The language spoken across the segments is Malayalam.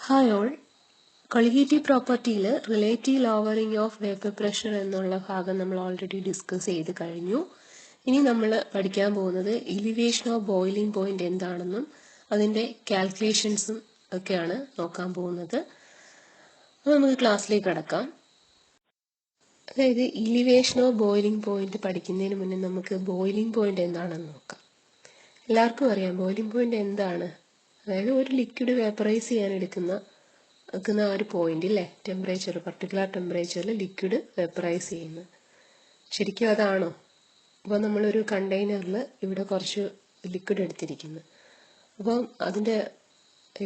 Hi all. Colligative property relative lowering of vapor pressure എന്നുള്ള ഭാഗം നമ്മൾ ഓൾറെഡി ഡിസ്കസ് ചെയ്ത് കഴിഞ്ഞു. ഇനി നമ്മൾ പഠിക്കാൻ പോകുന്നത് എലിവേഷൻ ഓഫ് ബോയിലിംഗ് പോയിന്റ് എന്താണെന്നും അതിൻ്റെ കാൽക്കുലേഷൻസും ഒക്കെയാണ് നോക്കാൻ പോകുന്നത്. അപ്പോൾ നമുക്ക് ക്ലാസ്സിലേക്ക് കടക്കാം. അതായത് എലിവേഷൻ ഓഫ് ബോയിലിംഗ് പോയിന്റ് പഠിക്കുന്നതിന് മുന്നേ നമുക്ക് ബോയിലിംഗ് പോയിന്റ് എന്താണെന്ന് നോക്കാം. എല്ലാവർക്കും അറിയാം ബോയിലിംഗ് പോയിന്റ് എന്താണ്. അതായത് ഒരു ലിക്വിഡ് വേപ്പറൈസ് ചെയ്യാൻ എടുക്കുന്ന ആ ഒരു പോയിന്റ് അല്ലേ, ടെമ്പറേച്ചർ, പർട്ടിക്കുലർ ടെമ്പറേച്ചറിൽ ലിക്വിഡ് വേപ്പറൈസ് ചെയ്യുന്നത്. ശരിക്കും അതാണോ? അപ്പോൾ നമ്മളൊരു കണ്ടെയ്നറിൽ ഇവിടെ കുറച്ച് ലിക്വിഡ് എടുത്തിരിക്കുന്നു. അപ്പം അതിൻ്റെ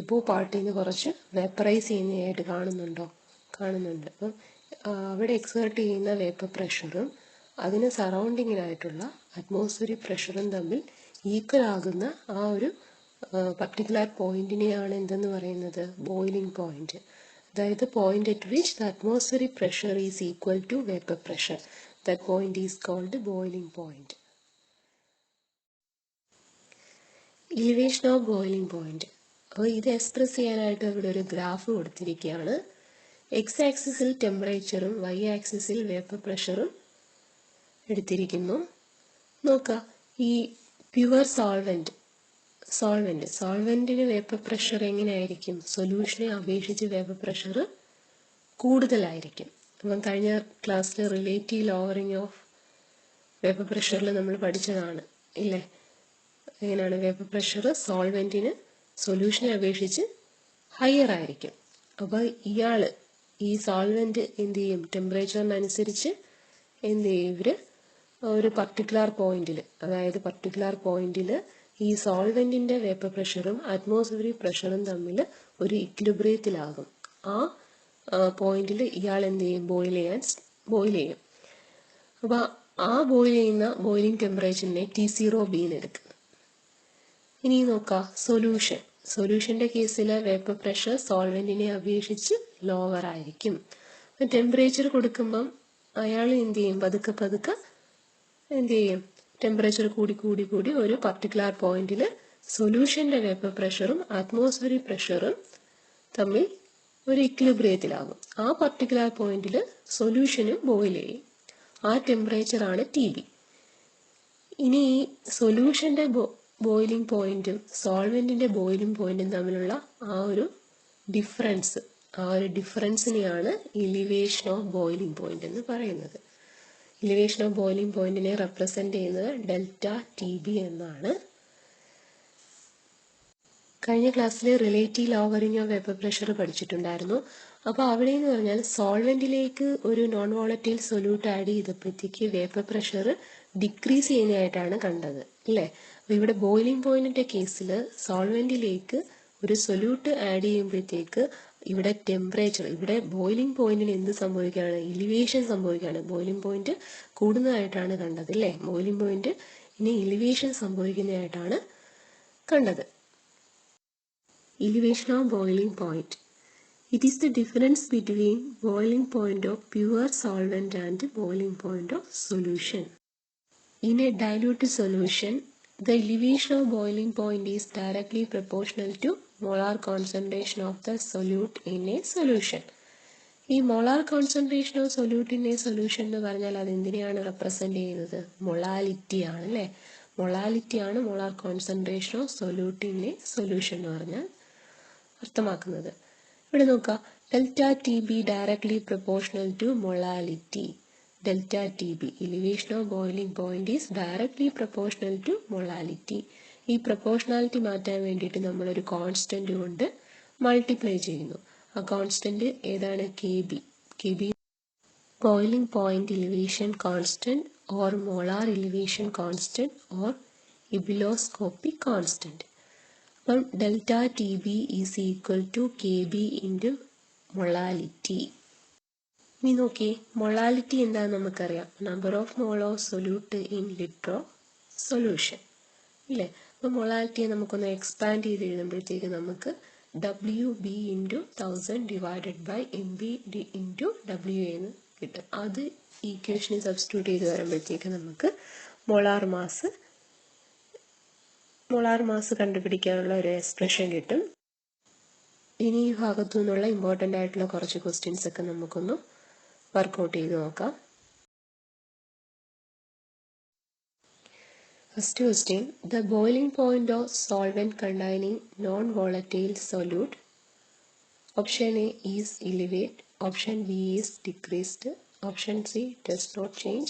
എബോ പാർട്ടിൽ നിന്ന് കുറച്ച് വേപ്പറൈസ് ചെയ്യുന്നതായിട്ട് കാണുന്നുണ്ട്. അപ്പം അവിടെ എക്സേർട്ട് ചെയ്യുന്ന വേപ്പർ പ്രഷറും അതിന് സറൗണ്ടിങ്ങിനായിട്ടുള്ള അറ്റ്മോസ്ഫിയറിക് പ്രഷറും തമ്മിൽ ഈക്വൽ ആകുന്ന ആ ഒരു പർട്ടിക്കുലർ പോയിന്റിനെയാണ് എന്തെന്ന് പറയുന്നത്, ബോയിലിംഗ് പോയിന്റ്. അതായത് point at which the atmospheric pressure is equal to vapour pressure. That point is called boiling point. Elevation of boiling point. അപ്പോൾ ഇത് എക്സ്പ്രസ് ചെയ്യാനായിട്ട് ഇവിടെ ഒരു ഗ്രാഫ് കൊടുത്തിരിക്കുകയാണ്. എക്സ് ആക്സിസിൽ ടെമ്പറേച്ചറും വൈ ആക്സിസിൽ വേപ്പർ പ്രഷറും എടുത്തിരിക്കുന്നു. നോക്കുക, ഈ പ്യുവർ സോൾവെന്റിന് വേപ്പർ പ്രഷർ എങ്ങനെയായിരിക്കും? സൊല്യൂഷനെ അപേക്ഷിച്ച് വേപ്പർ പ്രഷർ കൂടുതലായിരിക്കും. അപ്പം കഴിഞ്ഞ ക്ലാസ്സിൽ റിലേറ്റീവ് ലോവറിങ് ഓഫ് വേപ്പർ പ്രഷറിൽ നമ്മൾ പഠിച്ചതാണ് ഇല്ലേ? എങ്ങനെയാണ് വേപ്പർ പ്രഷർ സോൾവെന്റിന് സൊല്യൂഷനെ അപേക്ഷിച്ച് ഹയർ ആയിരിക്കും. അപ്പോൾ ഈ സോൾവെന്റ് എന്ത് ചെയ്യും? ടെമ്പറേച്ചറിനനുസരിച്ച് എന്ത് ചെയ്യും? ഇവർ ഒരു പർട്ടിക്കുലർ പോയിന്റിൽ ഈ സോൾവെന്റിന്റെ വേപ്പർ പ്രഷറും അറ്റ്മോസ്ഫിയറിക് പ്രഷറും തമ്മിൽ ഒരു ഇക്വിലിബ്രിയത്തിലാകും. ആ പോയിന്റിൽ ഇയാൾ എന്ത് ചെയ്യും? ബോയിൽ ചെയ്യും. അപ്പോൾ ആ ബോയിൽ ചെയ്യുന്ന ബോയിലിംഗ് ടെമ്പറേച്ചറിനെ T0B എന്ന് എടുക്കുന്നു. ഇനി നോക്കാം സൊല്യൂഷന്റെ കേസിൽ വേപ്പർ പ്രഷർ സോൾവെന്റിനെ അപേക്ഷിച്ച് ലോവർ ആയിരിക്കും. ടെമ്പറേച്ചർ കൊടുക്കുമ്പം അയാൾ എന്ത് ചെയ്യും? പതുക്കെ എന്ത് ചെയ്യും? ടെമ്പറേച്ചർ കൂടി ഒരു പർട്ടിക്കുലർ പോയിന്റിൽ സൊല്യൂഷന്റെ വേപ്പർ പ്രഷറും അറ്റ്മോസ്ഫിയറിക് പ്രഷറും തമ്മിൽ ഒരു ഇക്വിലിബ്രിയത്തിലാകും. ആ പർട്ടിക്കുലർ പോയിന്റിൽ സൊല്യൂഷനും ബോയിൽ ചെയ്യും. ആ ടെമ്പറേച്ചർ ആണ് TB. ഇനി ഈ സൊല്യൂഷന്റെ ബോയിലിംഗ് പോയിന്റും സോൾവെന്റിന്റെ ബോയിലിംഗ് പോയിന്റും തമ്മിലുള്ള ആ ഒരു ഡിഫറൻസിനെയാണ് എലിവേഷൻ ഓഫ് ബോയിലിംഗ് പോയിന്റ് എന്ന് പറയുന്നത്. എലിവേഷൻ ഓഫ് ബോയിലിംഗ് പോയിന്റിനെ റെപ്രസെന്റ് ചെയ്യുന്നത് ΔTB എന്നാണ്. കഴിഞ്ഞ ക്ലാസ്സിൽ relative lowering of vapour pressure പഠിച്ചിട്ടുണ്ടായിരുന്നു. അപ്പോൾ അവിടെ എന്ന് പറഞ്ഞാൽ സോൾവെന്റിലേക്ക് ഒരു നോൺ വോളറ്റൈൽ സൊല്യൂട്ട് ആഡ് ചെയ്തപ്പോഴത്തേക്ക് വേപ്പർ പ്രഷർ ഡിക്രീസ് ചെയ്യുന്നതായിട്ടാണ് കണ്ടത് അല്ലേ? അപ്പോൾ ഇവിടെ ബോയിലിംഗ് പോയിന്റിന്റെ കേസിൽ സോൾവെന്റിലേക്ക് ഒരു സൊല്യൂട്ട് ആഡ് ചെയ്യുമ്പോഴത്തേക്ക് ഇവിടെ ബോയിലിംഗ് പോയിന്റിൽ എന്ത് സംഭവിക്കുകയാണ്? എലിവേഷൻ സംഭവിക്കുകയാണ്. ബോയിലിംഗ് പോയിന്റ് കൂടുന്നതായിട്ടാണ് കണ്ടത് അല്ലേ? ബോയിലിംഗ് പോയിന്റ് ഇനി എലിവേഷൻ സംഭവിക്കുന്നതായിട്ടാണ് കണ്ടത്. Elevation of boiling point. It is the difference between boiling point of pure solvent and boiling point of solution. In a diluted solution, the elevation of boiling point is directly proportional to molar concentration of the solute in a solution. ഈ molar concentration of solute in a solution എന്ന് പറഞ്ഞാൽ അതെന്തിനെയാണ് റെപ്രസെന്റ് ചെയ്യുന്നത്? മൊളാലിറ്റി ആണ് അല്ലേ? മൊളാലിറ്റിയാണ് molar concentration of solute in a solution എന്ന് പറഞ്ഞാൽ അർത്ഥമാക്കുന്നത്. ഇവിടെ നോക്കുക, ΔTB directly proportional to molality. ΔTB elevation of boiling point is directly proportional to molality. ഈ പ്രൊപ്പോർഷണാലിറ്റി മാറ്റാൻ വേണ്ടിയിട്ട് നമ്മളൊരു കോൺസ്റ്റന്റ് കൊണ്ട് മൾട്ടിപ്ലൈ ചെയ്യുന്നു. ആ കോൺസ്റ്റന്റ് ഏതാണ്? KB boiling point elevation constant or molar elevation constant or ebullioscopic constant. അപ്പം ΔTB is equal to KB into molality. ഇനി നോക്കി, മൊളാലിറ്റി എന്താണെന്ന് നമുക്കറിയാം. Number of mole of solute in litre of solution ഇല്ലേ? അപ്പം മൊളാലിറ്റിയെ നമുക്കൊന്ന് എക്സ്പാൻഡ് ചെയ്ത് എഴുതുമ്പോഴത്തേക്ക് നമുക്ക് WB into 1000 divided by MB into WA എന്ന് കിട്ടും. അത് ഈക്വേഷനിൽ സബ്സ്റ്റിറ്റ്യൂട്ട് ചെയ്ത് വരുമ്പോഴത്തേക്ക് നമുക്ക് മൊളാർ മാസ് കണ്ടുപിടിക്കാനുള്ള ഒരു എക്സ്പ്രഷൻ കിട്ടും. ഇനി ഈ ഭാഗത്തു നിന്നുള്ള ഇമ്പോർട്ടൻ്റ് ആയിട്ടുള്ള കുറച്ച് ക്വസ്റ്റ്യൻസ് ഒക്കെ നമുക്കൊന്ന് വർക്കൗട്ട് ചെയ്ത് നോക്കാം. First question, the boiling point of solvent containing non-volatile solute. Option A is elevate, option B is decreased, option C does not change,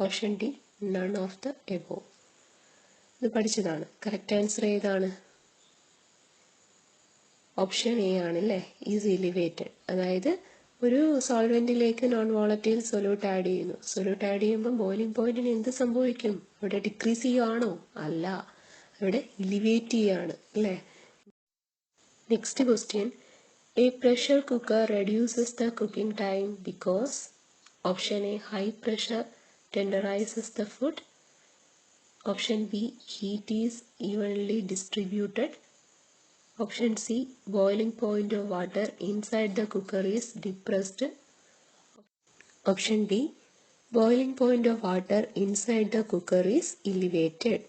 option D none of the above. ഇത് പഠിച്ചതാണ്. കറക്റ്റ് ആൻസർ ഏതാണ്? ഓപ്ഷൻ എ ആണല്ലേ, ഈസ് എലിവേറ്റഡ്. അതായത് ഒരു സോൾവെന്റിലേക്ക് നോൺ വോളറ്റൈൽ സൊല്യൂട്ട് ആഡ് ചെയ്യുന്നു. സൊല്യൂട്ട് ആഡ് ചെയ്യുമ്പോൾ ബോയിലിംഗ് പോയിന്റിന് എന്ത് സംഭവിക്കും? അവിടെ ഡിക്രീസ് ചെയ്യുകയാണോ? അല്ല, അവിടെ എലിവേറ്റ് ചെയ്യുകയാണ് അല്ലേ. Next question, a pressure cooker reduces the cooking time because. Option A high pressure tenderises the food, option B heat is evenly distributed, option C boiling point of water inside the cooker is depressed, option B boiling point of water inside the cooker is elevated.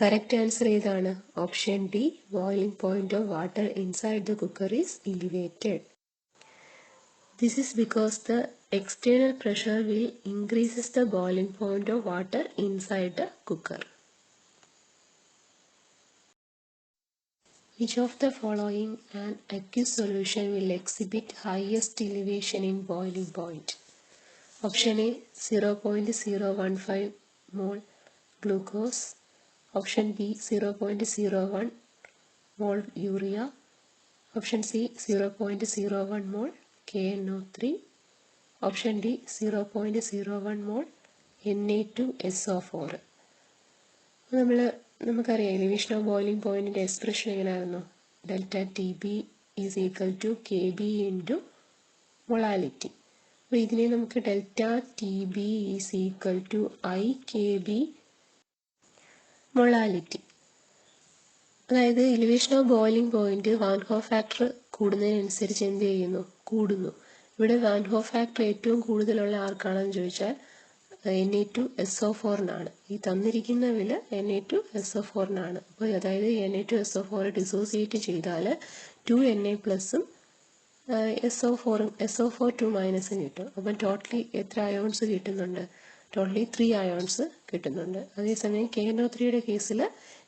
Correct answer ഏതാണ്? Option D boiling point of water inside the cooker is elevated. This is because the external pressure will increases the boiling point of water inside the cooker. Which of the following an aqueous solution will exhibit highest elevation in boiling point? Option A 0.015 mole glucose, option B 0.01 mole urea, option C 0.01 mole KNO3, option D 0.01 mole Na2SO4. നമുക്കറിയാം എലിവേഷൻ ഓഫ് ബോയിലിംഗ് പോയിന്റിന്റെ എക്സ്പ്രഷൻ എങ്ങനെയായിരുന്നു? Delta T B is equal to K B into molality. അപ്പോൾ ഇതിനെ നമുക്ക് delta T B is equal to i K B molality. അതായത് elevation of boiling point van Hoff factor കൂടുന്നതിനനുസരിച്ച് എന്ത് ചെയ്യുന്നു? കൂടുന്നു. ഇവിടെ വാൻ ഹോഫ് ഫാക്ടർ ഏറ്റവും കൂടുതലുള്ള ആർക്കാണെന്ന് ചോദിച്ചാൽ Na2SO4 ഈ തന്നിരിക്കുന്ന വില Na2SO4 അപ്പോൾ അതായത് Na2SO4 ഡിസോസിയേറ്റ് ചെയ്താൽ 2Na പ്ലസും SO4 2 മൈനസും കിട്ടും. അപ്പം ടോട്ടലി എത്ര അയോൺസ് കിട്ടുന്നുണ്ട്? ടോട്ടലി 3 അയോൺസ് കിട്ടുന്നുണ്ട്. അതേസമയം KNO3യുടെ കേസിൽ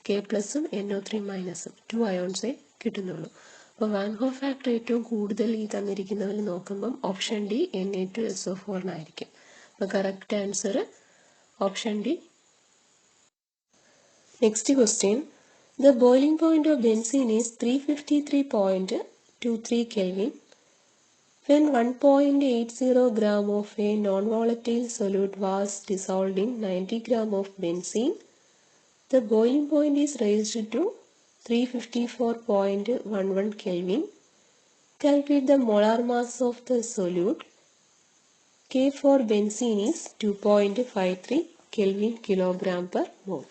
K പ്ലസും NO3 മൈനസും 2 അയോൺസേ കിട്ടുന്നുള്ളൂ. അപ്പോൾ വാൻ ഹോഫ് ഫാക്ടർ ഏറ്റവും കൂടുതൽ ഈ തന്നിരിക്കുന്നതിൽ നോക്കുമ്പം ഓപ്ഷൻ ഡി Na2SO4 ആയിരിക്കും. അപ്പോൾ correct answer option D. Next question, the boiling point of benzene is 353.23 Kelvin. When 1.80 gram of a non-volatile solute was dissolved in 90 gram of benzene, the boiling point is raised to 354.11 Kelvin. Calculate the molar mass of the solute. K for benzene is 2.53 Kelvin kilogram per mole.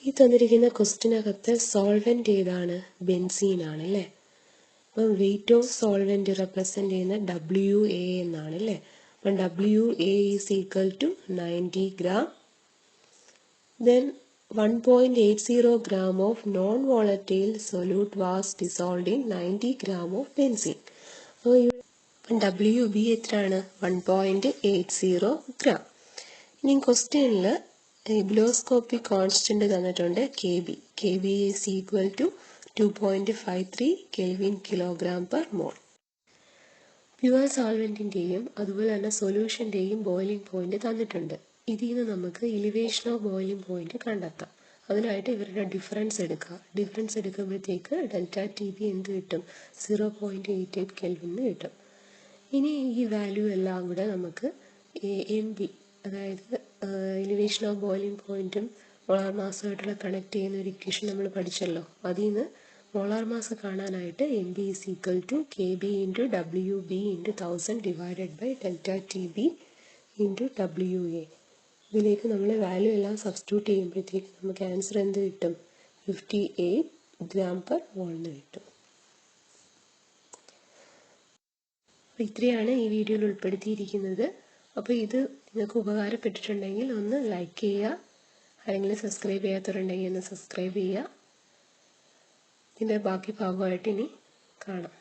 ഈ തന്നിരിക്കുന്ന ക്വസ്റ്റിനകത്ത് സോൾവെന്റ് ഏതാണ്? ബെൻസീൻ ആണ് അല്ലേ. അപ്പം വെയിറ്റ് ഓഫ് സോൾവെന്റ് റെപ്രസെന്റ് ചെയ്യുന്ന WA എന്നാണ് അല്ലേ. അപ്പം WA is equal to 90 gram. Then 1.80 gram of non-volatile solute was dissolved in 90 gram of benzene. അപ്പോൾ WB എത്രയാണ്? 1.80 gram. ഇനി ക്വസ്റ്റ്യനിൽ ഇബ്ലോസ്കോപ്പിക് കോൺസ്റ്റന്റ് തന്നിട്ടുണ്ട് KB is equal to 2.53 Kelvin kilogram per mole. Pure സോൾവെന്റിന്റെയും അതുപോലെ തന്നെ സൊല്യൂഷന്റെയും ബോയിലിംഗ് പോയിന്റ് തന്നിട്ടുണ്ട്. ഇതിൽ നിന്ന് നമുക്ക് എലിവേഷൻ ഓഫ് ബോയിലിംഗ് പോയിന്റ് കണ്ടെത്താം. അതിനായിട്ട് ഇവരുടെ ഡിഫറൻസ് എടുക്കുക. ഡിഫറൻസ് എടുക്കുമ്പോഴത്തേക്ക് ഡെൽറ്റ ടി ബി എന്ത് കിട്ടും? 0.88 Kelvin കിട്ടും. ഇനി ഈ വാല്യൂ എല്ലാം കൂടെ നമുക്ക് MB, അതായത് എലിവേഷൻ ഓഫ് ബോയിലിംഗ് പോയിന്റും മോളാർ മാസുമായിട്ടുള്ള കണക്ട് ചെയ്യുന്ന ഒരു ഇക്വേഷൻ നമ്മൾ പഠിച്ചല്ലോ. അതിൽ നിന്ന് മോളാർ മാസ് കാണാനായിട്ട് MB is equal to KB into WB into 1000 divided by delta T B into WA. ഇതിലേക്ക് നമ്മൾ വാല്യൂ എല്ലാം സബ്സ്റ്റിറ്റ്യൂട്ട് ചെയ്യുമ്പോഴത്തേക്ക് നമുക്ക് ആൻസർ എന്ത് കിട്ടും? 58 gram per mole കിട്ടും. അപ്പോൾ ഇത്രയാണ് ഈ വീഡിയോയിൽ ഉൾപ്പെടുത്തിയിരിക്കുന്നത്. അപ്പോൾ ഇത് നിങ്ങൾക്ക് ഉപകാരപ്പെട്ടിട്ടുണ്ടെങ്കിൽ ഒന്ന് ലൈക്ക് ചെയ്യുക, അല്ലെങ്കിൽ സബ്സ്ക്രൈബ് ചെയ്യാത്തവരുണ്ടെങ്കിൽ ഒന്ന് സബ്സ്ക്രൈബ് ചെയ്യുക. ഇതിൻ്റെ ബാക്കി ഭാഗമായിട്ട് ഇനി കാണാം.